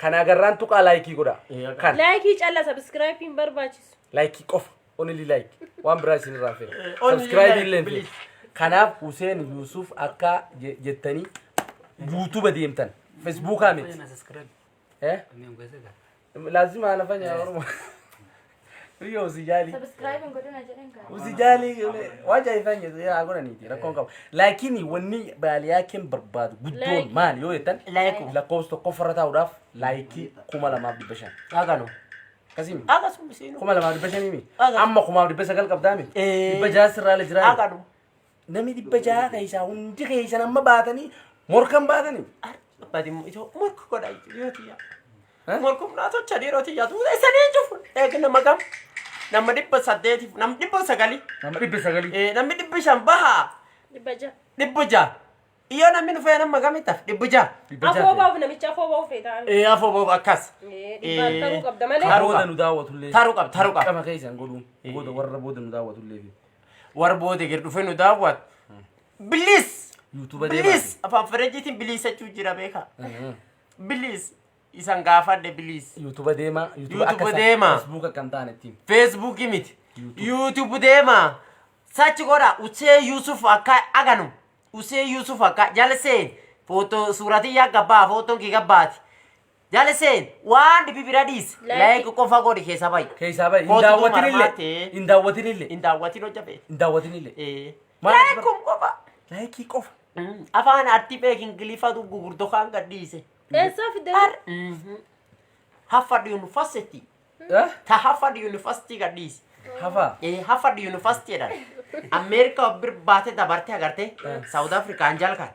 kana agarraan tuqaa laayikii godha kana Laayikii calla subscribe hin barbaachisu. laayikii qofa only like waan biraa isin irraa fe'e Only subscribe like, illee please. kanaaf Hussein Yusuf akka jettanii YouTube deemtan Facebook miti lazima anafanya oromo hiyo usijali Subscribe godina jedhan ka. usijali wacha ifanye ya agora niti rakon kama lakini wani bali yake barbadu guddoon maal yoo yetan la kosto kofarata udaf like kuma la mabdi bashan aganu kasimi agasum sinu kuma la mabdi bashan mimi Aga. amma kuma mabdi bashan qabdami dibaja sirra la jira aganu nami dibaja kaisa hundi kaisa namma baatani morkan baatani badi ito morko koda dhiiroti morko na to chadhiiroti tu isanii jufu eegna magam nama 800 nama 900 nama dibbe sagali namni 500 baha Dhibba jaha. 600 iyo namni nufe nama gamitaf 600 Afoo baaf namicha afoo baaf feetaa. afoo bobo akkas Dhibbaan taruu qabda malee. booda nu daawwatullee taru qab qama kaisan godhu booda warra booda nu daawwatullee war boode gir dhufe nu daawwat bilis YouTube bilis afaan faranjiitiin bilisachuu jira beeka bilis isan gaafadhe bilis YouTube deema YouTube deema. Facebook kan taanetti Facebook miti YouTube deema sachi godha usee Yusuf akka aganu usee Yusuf akka jalseen foto surati ya gabaa foton ki gabaati jalseen waan dibi biradis like qofa godhi keessa bay keessa bay Kootu indaawatinille indaawwatin hojjabe indaawatinille like qofa like qofa afaan arti beek ingilifa du gugurdo kan gadhiise Eessaa fidee? Harvard University ta Harvard University gadhiise hafa Harvard University dha America bir baate dabarte agarte South Africa anjalka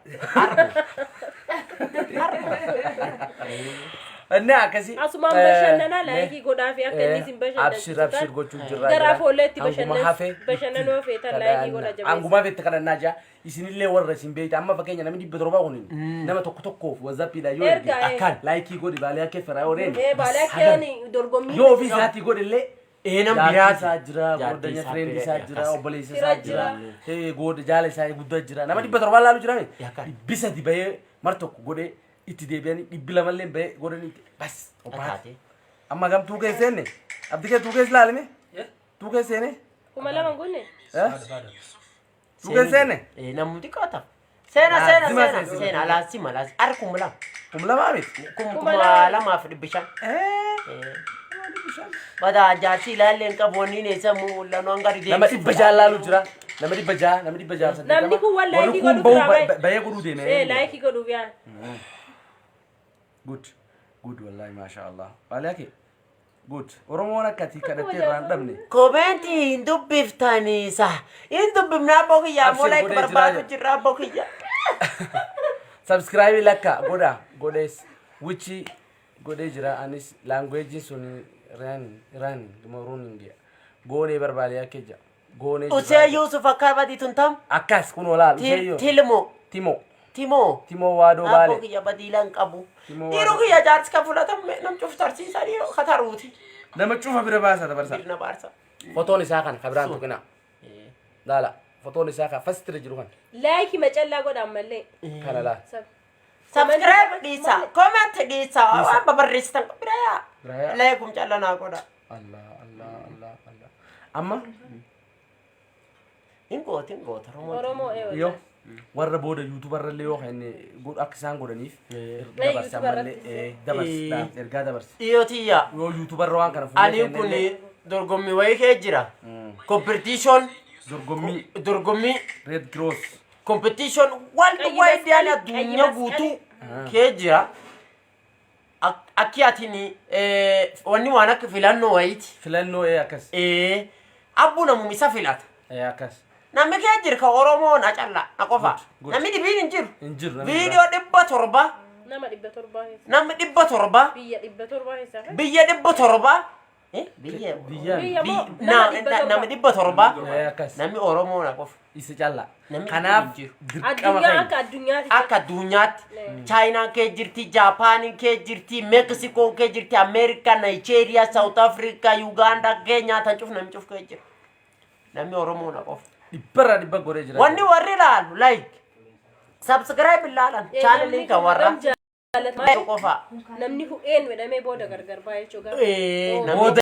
anna akasi Asumaan bashannanaa laayikii godhaa fi akka inni isin bashannansiisu abshir gochuu jirra Gara foolleetti Anguma bashannanoo feetan laayikii godha jabeessa. anguma fette kadhannaa jaa isinillee warra isin beeyta amma fakkeenya namni 700 kunin nama tokkoof whatsappidha yoo Erga, akkan laayikii godhi baalee akka feraa oreen Baalee akkeen dorgommii. yoo ofii isaatti godhillee nam Jaartii biraati isaa jira, gordanya friend isaa jira, obboleessa isaa jira, goda jaala isaa guddaa jira. Nama 700 laalu jira mee? Bisa di bahee mar tokko godhee itti deebi'anii 200 bahee godhanii bas opaate. Amma gam tuukee seenne? Abdi kee tuukee ilaalime? Tuukee seene? Kuma lama gunne? Tuukee seenne? Namni xiqqaata. Seena laasima arkum lama. Kum lama miti? Kuma lamaaf dhibbishan. Bada jaarsi ilaalleen qaboonni ne sammuu lanu hangari deemu. Nama 100 laalu jira. Nama 100, nama 100. Namni kun waan laayikii godhu tura bahe. Bahee godhuu deeme. Laayikii godhu biyaan. Good. Good wallahi mashallah. Waalaki. Good. Oromoon akkati kadhattee irraan dhabne. Komeenti hin dubbiftanii sa. Hin dubbifnaa bokiyyaa moo like barbaadu jirraa bokiyyaa. Subscribe lakka goda godes which godee jira anis language sun ran dumaruningia gone barbaaliyaa keja gone Usee Yusuf akkabadi tuntam. akkas kun walaal useeyo Timo waadoo baale Abbo kiyya badiilan qabu. Timo Dhiiruu kiyya jaarsi ka fudhatamu nam cuf tarsiisaa dhiiroo kataruuti. nama cufa bira baasa dabarsa birna baarsa fotoon isaa kana kabiraan tuqina laala fotoon isaa kana fastira jiru kan Like macallaa godhan mallee. kana laa subscribe dhiisa comment dhiisa waan babarreessitan biraya Biraya. laikum callanaa godha Allah Allah Allah Allah amma hin goota Oromoo yoo warra booda yuutubarra illee yoo kan akka isaan godhaniif dabarsa mallee dabarsa ergaa dabarsa dhiyootiyya yoo yuutubarra waan kana ani kun dorgommii wayii kee jira competition dorgommii red cross competition worldwide yani addunyaa guutuu kee jira akki atini wanni waan akka filannoo wayiiti filannoo akkas abbu namum isa filata akkas namni kee jira ka Oromoo na calla na qofa namni dibiin hin jiru viidiyoo 700 nama 700 keessa. namni 700 Biyya 700 keessa. biyya 700 biyya Biyya moo nama 700 akkas namni Oromoo na qofa isa calla Namni kanaaf hin jiru. dirqama addunyaa kai akka addunyaati. akka addunyaatti chaayinaan kee jirti jaapaaniin kee jirti meeksikoo kee jirti ameerikaa naayijeeriyaa saawut afrikaa yuugaandaa keenyaa tan cuf namni cuf kee jira namni Oromoo na qofa dhibba godhee jira wanni warri ilaalu like subscribe ilaalan channelii kan warra qofa Namni hu'een jedhamee booda gargar baa jechuudha. namni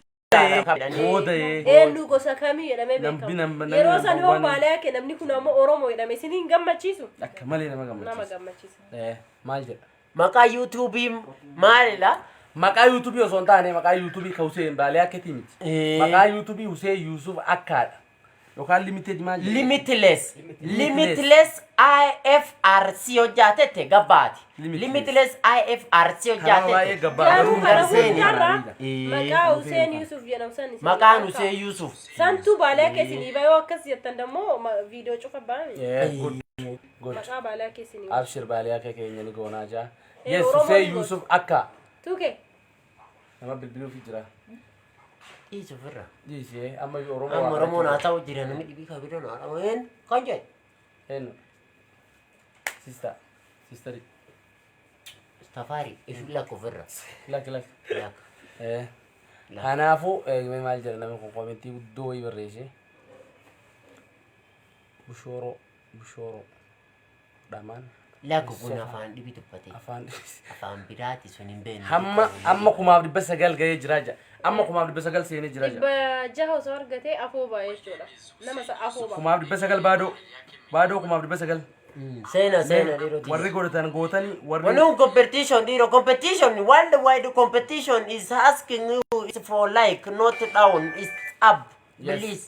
booda Eenyu gosa kamii jedhamee Namni beekama. nama- Yeroo namni san number hoo one. baalee akka namni kun ammoo Oromoo jedhame isin hin gammachiisu. akka malee nama Nama gammachiisa gammachiisa. maal jedha maqaa yuutuubii maalidha maqaa yuutuubii osoo hin taane maqaa yuutuubii ka Hussein Baalee akkatii miti maqaa yuutuubii Hussein Yusuf akkaadha yookaan limited maal jedha limitless IFRC hojjaatette gabbaati limitless IFRC Kanaama baay'ee hojjaatette gabbaa Garuu garuu kana Hussein. hundarra Eh. maqaa Hussein Yusuf jedhamu san isin maqaan beektaa? Hussein Yusuf Santu baalee keessanii yoo akkas jettan dammoo viidiyoo cufa baane. good Maqaa baalee keessanii. abshir Baalee akka keenya ni goonaa jaa Eh, yes Oromoo Hussein ni goota. Yusuf akka Tuke. nama bilbiluufi jira Yusuf irra dhiisee amma amma Oromoo naa ta'u jira namni dhibii kabira naa dhaween kan jedhe eenyu sistari Tafaari isu lakkoofirra lakki lakka kanaafuu maal jedha namni kun komentii guddoo wayii barreesse bushooroo dhamaan lakka kun afaan dhibi dubbate afaan afaan biraati sun hin beekne amma 9,900 gahee jira jaa amma 9,900 seenee jira jaa 600 osoo argatee afoo baa jechuudha. Nama isa afoo baa. 9,900 baadoo 9,900 seena dhiiroti warri godhatan gootanii warri When competition, Diro, competition, worldwide competition is asking you is for like, not down, it's up. Yes. Please.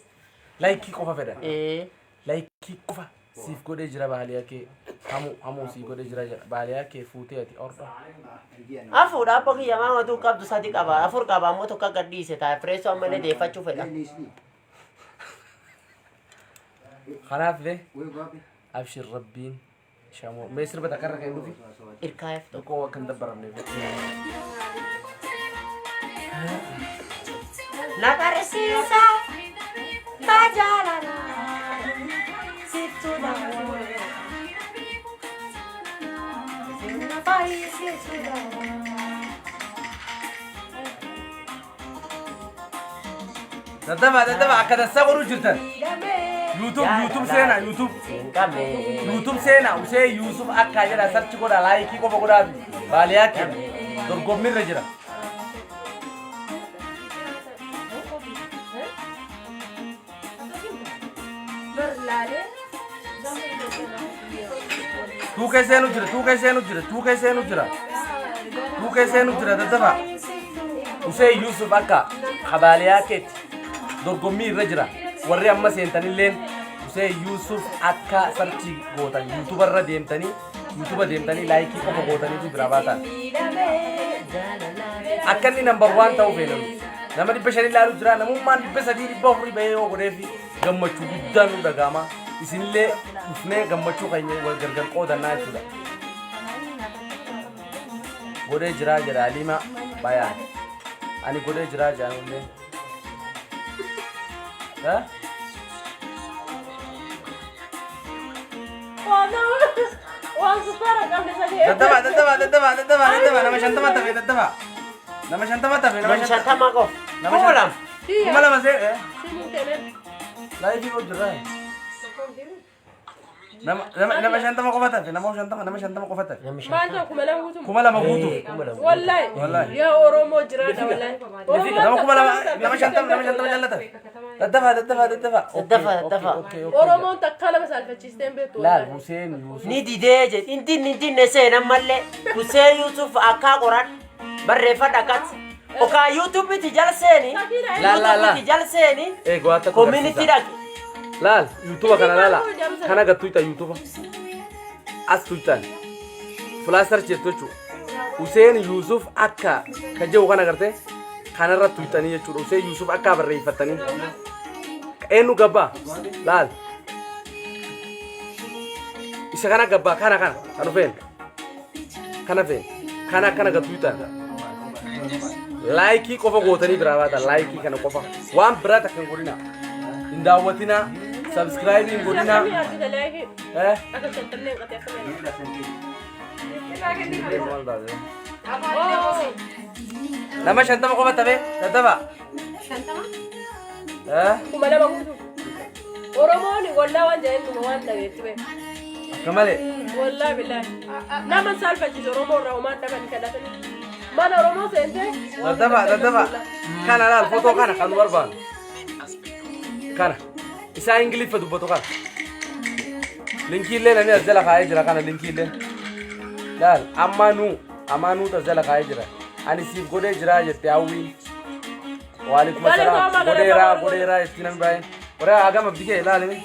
laayikii qofa fedhan Eh, laayikii qofa siif godhee jira baaliyaa kee hamuu siif godhee jira baaliyaa kee fuutee ati orda afuudha abba kiyya maama tu qabdu sadi qaba afur qaba ammoo tokko gadhiise ta'a fireessoo ammallee deeffachuu fedha. kanaaf illee abshir rabbiin shamoo mee sirba takarra kan dhufi Irkaa'eef tokko. tokko akka hin dabbaramneef Nagarsiisa tajaajila situ daawwa. daddaba akka dansaa godhuu jirtan YouTube seenaa YouTube seenaa Hussein Yusuf akka jedha sarchi godha laayikii qofa godhaa baaliyaa kee dorgommiirra jira tuukee seenu jira daddaba Hussein Yusuf akka baaliyaa keetti dorgommii irra jira warri amma seentanilleen Hussein Yusuf akka sarchi gootan YouTuberra deemtanii laayikii qofa gootanii bira baatan akka inni number 1 ta'uu feelan nama 500 ilaalu jira namummaan 300 400 bahee yoo godheefi gammachuu guddaan nu dhaga'ama isinillee dhufnee gammachuu keenya wal gargar qoodannaa jechuudha godhee jiraa jedha Alima bayaan ani godhee jiraa jedhanullee Waan sukkaara qabne sadii. daddaba nama shantama tafe Man shantama qof. Kuma lama. Kuma lama se Simu tenen. live ko jira. Nama shantama qofata fi nama shantama qofata. Maanta kuma lama guutum. Kuma lama guutu. Wallahi. Ya Oromoo jiraata wallahi. Nama kuma lama nama shantama jallata. Daddafa. Oromoon takka lama saalfachiisteen beektu. Laal Hussein Yusuf. Ni didee je inti ne seenan malee Hussein Yusuf akka qoran barreeffadha akkas. Okaa YouTube ti jala seeni. La. Ti jala seeni. Goata Community dhaqi. Laal YouTube kana lala. Kana ga Twitter YouTube. As Twitter. Flash jettochu. Hussein Yusuf akka kajewu kana garte. Kana irra Twitter ni jechuudha. Hussein Yusuf akka barreeffatanii. Eenyu gabba laal. Isa kana gabba kana kanu fen. Kana fen. Kana ga Twitter. Like qofa gootanii biraa baata like kana qofa. Waan biraa takkan godhina. Hin daawwatina. Subscribe hin godhina. Akka shantamneen qatee Nama shantama qofa tabe dadaba. kuma lama guutum. Oromoon wallaa waan jedhan kuma waan dhageetti beeku. Kamale. Wallahi billahi. Nama saalfachiise Oromoo irraa homaan dhaban kadhatanii. Mana Oromoo seentee. Dadaba. Kana laal foto kana kan barbaadu. Kana. Isa Ingiliffa dubbatu kana. Linkii illee namni as jala kaa'ee jira kana linkii illee. Laal ammaanuu tas jala kaa'ee jira. Ani siif godhee jira jettee hawwii. Waalaikum assalam. Godheeraa jetti namni baay'een. Warra agam abdi kee ilaalimi.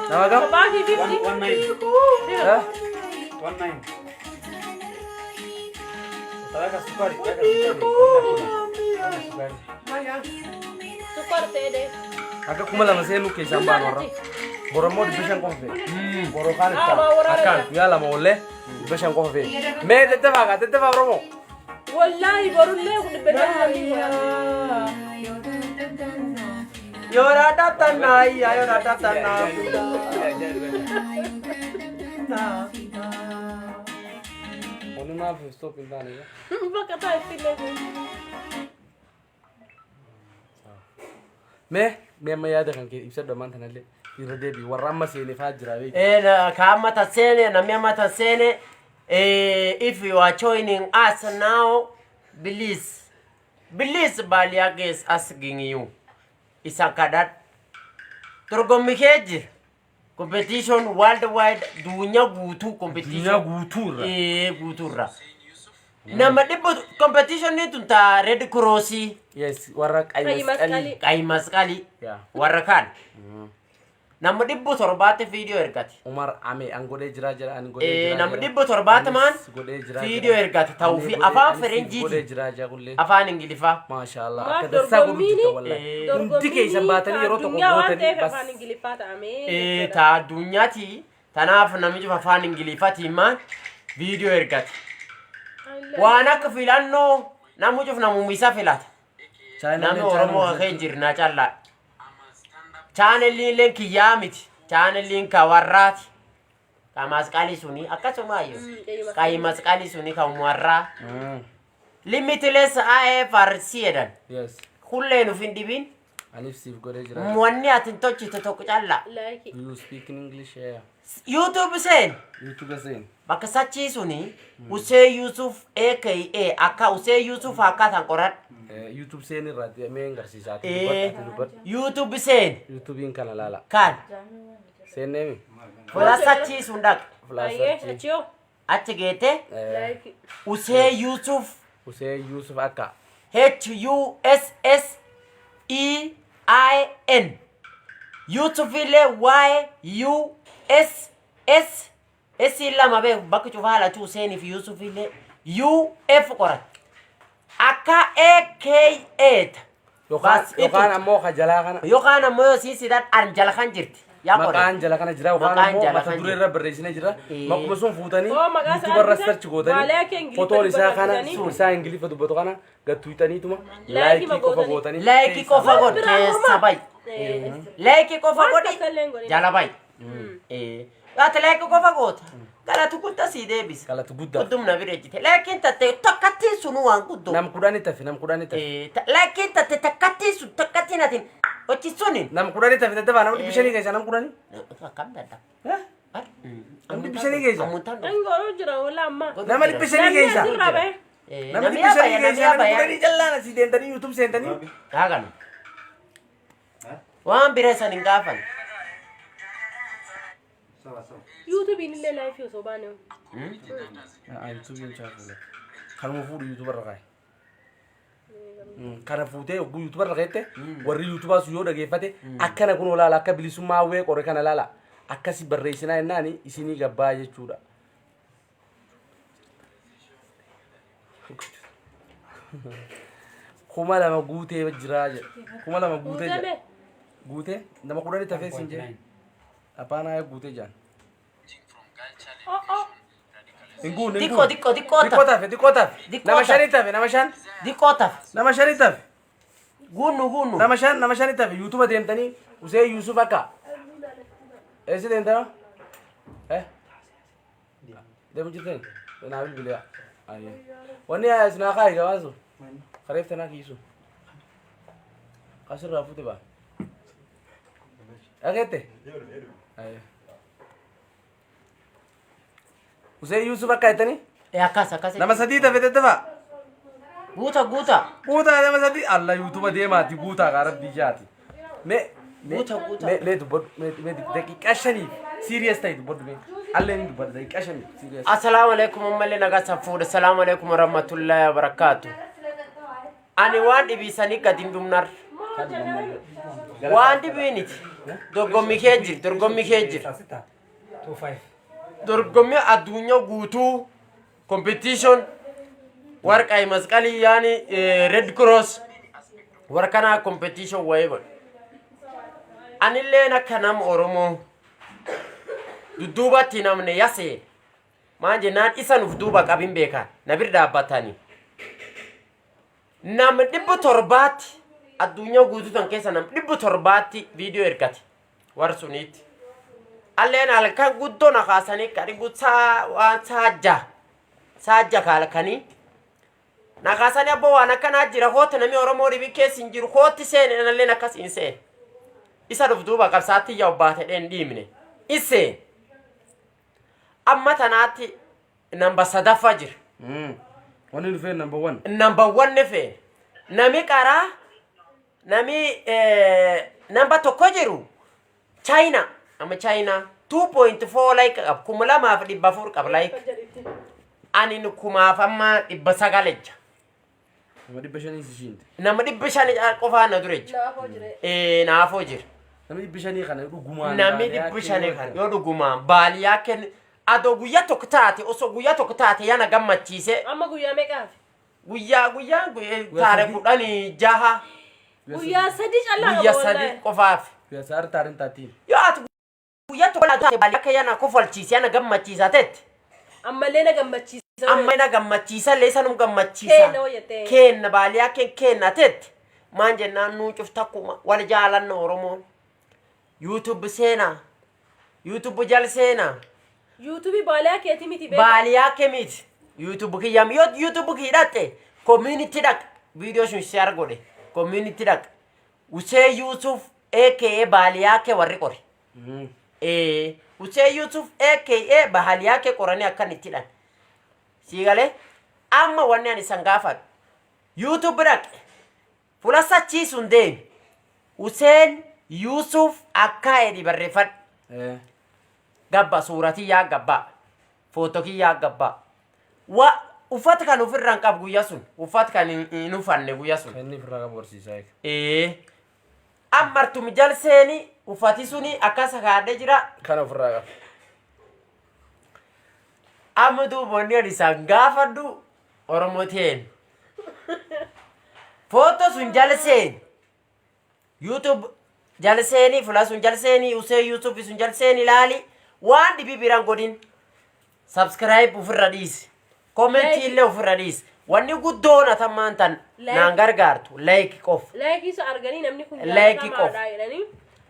Nama agam? Baasii 50. 19. Sukar ta'ee dee. Akka kuma lama seenuu keessaan baan warra. Borommoo dibbishan qofa fe'e. Boroo kaan itti akkaan guyyaa lama oollee dibbishan qofa fe'e. Mee daddafaa Oromoo. Wallahi borullee kun dhibbeedhaan namni. Yora datanna ya yora datanna. Oni maaf stop hin taane. Bakka taa'e fillee. Mee amma yaada kan kee ibsadhu ammaan tanallee irra deebii warra amma seenee fa'aa jira beeku. Kama tasene na mema tasene. If you are joining us now, please Baliage is asking you. Isakadat Turgomikeji competition worldwide dunya gutu competition. Dunya guturra. Guturra. Nama dibu competition ni tunta Red Crossi. Yes, warra Kaimaskali. Yeah. Warra kan. Nama dibu torbate video ergati. Umar ame angode jira angode. Nama dibu torbate man video ergati taufi afaan ferenji. Angode jira kulle. Afaan ingilifa. Mashallah. Ma Akka dasa dorgommiin wallahi. Hundi keessa baatanii yeroo tokko gootanii bas. Afaan ingiliffaa ta'ame. Ta addunyaati tanaaf namichi afaan ingiliffaatiin maan video ergati. Waan akka filannoo namuuf namumisa filata. Namni Oromoo kee jirna callaa. Channel link yamiti. Channel link warraati. Kamaskali suni akkasuma ayyo. Kaimaskali suni kamwarra. Limitless IFRC edan. Yes. Kulleen ufin dibin. Anif sif gode jira. Mwanni atin tochite tokko calla. Like. Do you speak in English? Yeah. YouTube sen. YouTube sen. Bakka sachi suni Hussein Yusuf aka akka Hussein Yusuf akka tan qorat. YouTube sen irra mee ngarsiisaati. YouTube sen. YouTube in kana lala. Kan. Sen nemi. Fula sachi sundak. Aye, achio. Achi geete Like. Hussein Yusuf Hussein Yusuf akka. HUSSEIN. YouTube ile YUSS S lama be bakku cufala tu Hussein fi Yusuf ile UF qorat. Akka AK8. Yookaan ammoo kajalaa kana. Yookaan ammoo siisiidhaan anjala kan jirti. Maqaan jala kana jira yookaan ammoo mata duree irra barreessine jira. Makkuma sun fuutanii YouTube irra search gootanii fotoon isaa kana isaa Ingiliffa dubbatu kana gattuutaniituma like qofa gootanii. Like qofa god keessa bay. Like qofa godi jala bay. Ati like qofa goota. galatu guddaa sii deebisa galatu guddaa guddumna bireejite laakiin tatte takkattiin sunu waan guddoo nam kudhanii tafe laakiin tatte takkattiin sun takkattiin atin ochi sunin nam kudhanii tafe tattafaa namni bishanii keessa nam kudhanii akkam dadda namni bishanii keessa amutaan Angoro jira wala amma. nama bishanii keessa nama bishanii keessa nama kudhanii jallaan asii deemtanii YouTube seentanii Hagan. Waan bira san hin gaafan. YouTube in le live yo so bane. YouTube hin chaafule kanuma fuudhu YouTube irra kaa'e kana fuutee yogguu YouTube irra kaa'ette warri YouTubaa sun yoo dhageeffate akkana kun olaala akka bilisummaa hawwee qore kana laala akkasi barreessinaa jennaani isinii gabbaa jechuudha. Kuma lama guutee jira jedha. Kuma lama guutee jira. Guutee nama kudhanii tafee siin jee. Apana ya guutee jaan. Inguun Dikko dikko tafe. Nama shanii tafe nama shan. Dikotaf. Nama shanii tafe. Gunu. Nama shanii tafe YouTube deemtanii usee Yusuf akka. Eessa deemtana? Deemu jirtani? Naa bilbilee. Ayyee. Wanni isinaa kaayi gabaasu. Kareef tanaa kiisu. Kasirraa fuute baa. Dhageette? Ayyee. Usee Yusuf akka jettanii? Akkas. Nama sadii tafe tattafaa? Guuta. Guutaa nama sadii alla YouTube deemaati guutaa kaa rabbii jaati. Guuta. Me dubbadhu daqiiqaa shaniif serious ta'e dubbadhu me alla inni dubbadhu daqiiqaa shaniif serious. Assalamu alaikum ummalle nagaa safuudha. Assalamu alaikum warahmatullahi wabarakatuh. Ani waan dhibiisanii gadi hin dhumnar. Waan dhibiiniti. Dorgommii kee jira. Dorgommii addunyaa guutuu competition warqaa masqalii yaani red cross warqanaa competition wayii godhe. Anillee akka nama Oromoo dudduubatti namne yasee maan jennaan isa nuuf duuba qabin beekan na bir dhaabbatanii. Nam 700 addunyaa guutuutan keessa nam 700 viidiyoo ergate war suniitti. Alleen halkan guddoo na kaasanii karibu waan saajja kaalkanii. Na kaasanii abbo waan akkanaa jira hoota namni Oromoo dhibii keessa hin jiru hooti seen alleen akkas hin seen. Isa nuuf duuba qabsaatti yaa obbaate dheen dhiimne. Iseen amma tanaatti namba sadaffaa jira. Wanni dhufee number 1. Number 1 nefe. Nami qaraa nami namba tokko jiru China. Ama China 2.4 like qab kuma lamaaf 400 qab like. Ani nukumaaf amma 900. Nama 500 sishiinte. Nama 500 qofaa na durecha. Naafoo jira. Namni 500 kana dhugumaan. Namni 500 kana yoo dhugumaan baaliyaa kenn adoo guyyaa tokko taate osoo guyyaa tokko taate yana gammachiise. Amma guyyaa meeqaaf? Guyyaa taare 16. Guyyaa 3 callaa Guyyaa 3 qofaaf. Guyyaa saar taarin taatiin. Yoo ati guyyaa tokko taate baaliyaa akka yana kofalchiise yana gammachiisa teetti. Ammallee na gammachiisa. Amma na gammachiisa illee sanum gammachiisa. Kenna baaliyaa kenna teetti. Maan jennaan nuu cufta kuma wal jaalanna Oromoon. YouTube seena. YouTube jal seena. YouTube baaliyaa keeti miti beeka. Baaliyaa kemiti. YouTube kiyyam yoo YouTube kidhatte community dak video sun share godhe. Community dak. Usee Yusuf aka baaliyaa ke warri qore. Usee Yusuf aka baaliyaa ke qorani akkan ittidhan. Sigale amma wanni ani sangaafad. YouTube dak. Fulasa chiisun deem. Useen Yusuf akka edi barreeffad. Gabba suurati yaa gabba. Foto kiyyaa gabba. Uffata kan ofirraan qabu guyyaa sun. Uffata kan hin uffanne guyyaa sun. Kan inni ofirraa qabu barsiisaa. Ammartu mijal seeni uffati suni akkasa kaadhee jira. Kan ofirraa qabu. Amma duuba wanni ani isaan gaafadhu Oromoteen. Foto sun jala seeni. YouTube jala seeni fula sun jala seeni usee YouTube sun jala seeni ilaali. Waan dhibii biraan godhin. Subscribe ofirra dhiisi. Comment illee ofirra dhiisi. Wanni guddoon atammaan tan naan gargaartu like qof. Like isa arganii namni kun like qof.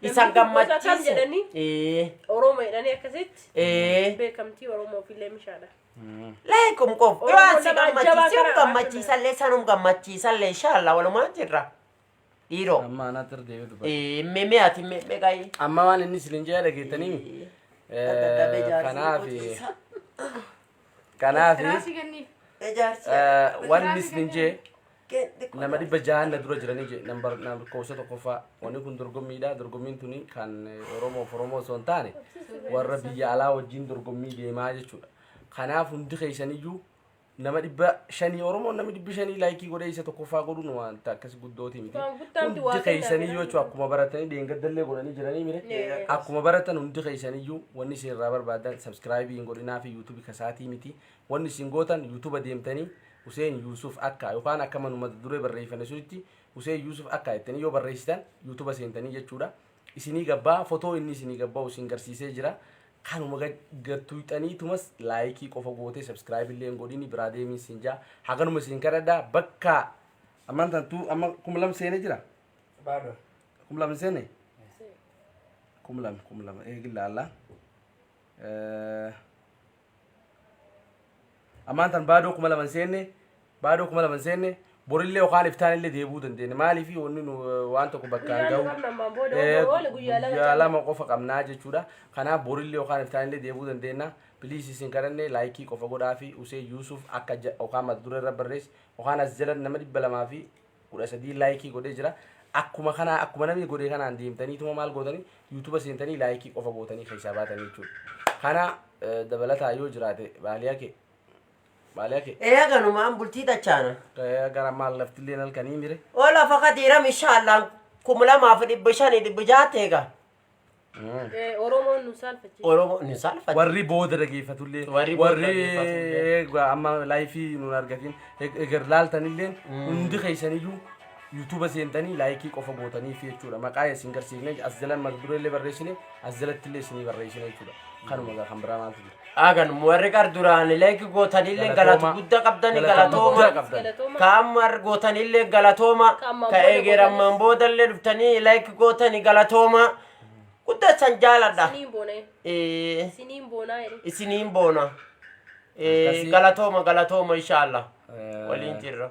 isan Kam gammachiise jedhanii Oromoo jedhanii akkasitti beekamtii Oromoo fillee mishaadha. Laikum qof yoo si gammachiisallee sanum gammachiisallee inshallah walumaa jirra dhiiroo amma anatti deebi'u dubba meme ati meme gayi amma waan inni isin jee dhageettanii kanaaf waan inni isin jee nama dhibba jahan na dura jiranii je nambar kosa tokkoffaa wanni kun dorgommiidha dorgommiin tuni kan Oromoo osoo hin taane warra biyya alaa wajjin dorgommii deemaa jechuudha kanaaf hundi keessaniyyuu nama dhibba shanii Oromoo nama dhibbi shanii laayikii godhee isa tokkoffaa godhuun wanta akkas guddootii miti hundi keessaniyyuu jechuudha akkuma baratanii deengaddallee godhanii jiranii mire akkuma baratan hundi keessaniyyuu wanni isin irraa barbaadan sabskiraayibii godhinaa fi yuutuubii kasaatii miti wanni isin gootan yuutuuba deemtanii Hussein Yusuf akka yookaan akka manuma duree barreeffame sunitti Hussein Yusuf akka jettanii yoo barreessitan yuutuuba seentanii jechuudha isinii gabbaa fotoo inni isinii gabbaa isin garsiisee jira kanuma gattuuxaniitumas laayikii qofa gootee sabskiraayib illee godhini biraa deemiin siin jaa haganuma isin kadhadhaa bakka ammaan tantuu amma kumlam seenee jira Baadoo. kumlam seene kumlam eegilaalla ammaan tan baadoo kuma laman seenne borillee yookaan iftaan illee deebuu dandeenya maaliif wanni nu waan tokko bakkaan gahu guyyaa lama qofa qabnaa jechuudha kanaaf borillee yookaan iftaan illee deebuu dandeenya biliis isin kadhanne laayikii qofa godhaa fi Hussein Yusuf akka yookaan mata duree irra barreessi yookaan as jala nama 213 laayikii godhee jira akkuma kana akkuma namni godhee kanaan deemtaniituma maal gootanii yuutuuba seentanii laayikii qofa gootanii keessaa baatanii jechuudha kana dabalataa yoo jiraate baaliyaa kee ganumaan bultii dachaana gara maal laftillee halkanii mire ola faqa diiram inshallah kumlamaaf dhibba shanii dhibba jaateega Oromoon nu saalfachiisa. warri booda dhageeffatullee warri amma laayifii nun argatin egar laaltanillee hundi keessaniyyuu yuutuuba seentanii laayikii qofa gootanii fi jechuudha maqaa isin garsiifne as jala mata dureellee barreessine as jalattillee isinii barreessine jechuudha kanuma kan biraa maaltu jira agan warri qar duraan laayikii gootanillee galata guddaa qabdani galatooma kaamar gootanillee galatooma ka egeramman boodallee dhuftanii laayikii gootani galatooma guddaa san jaaladha isiniin boona galatooma inshallah waliin jirra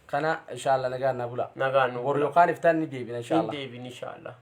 kana inshallah nagaan na bula nagaan nu bor yookaan iftaan ni deebina inshallah deebin inshallah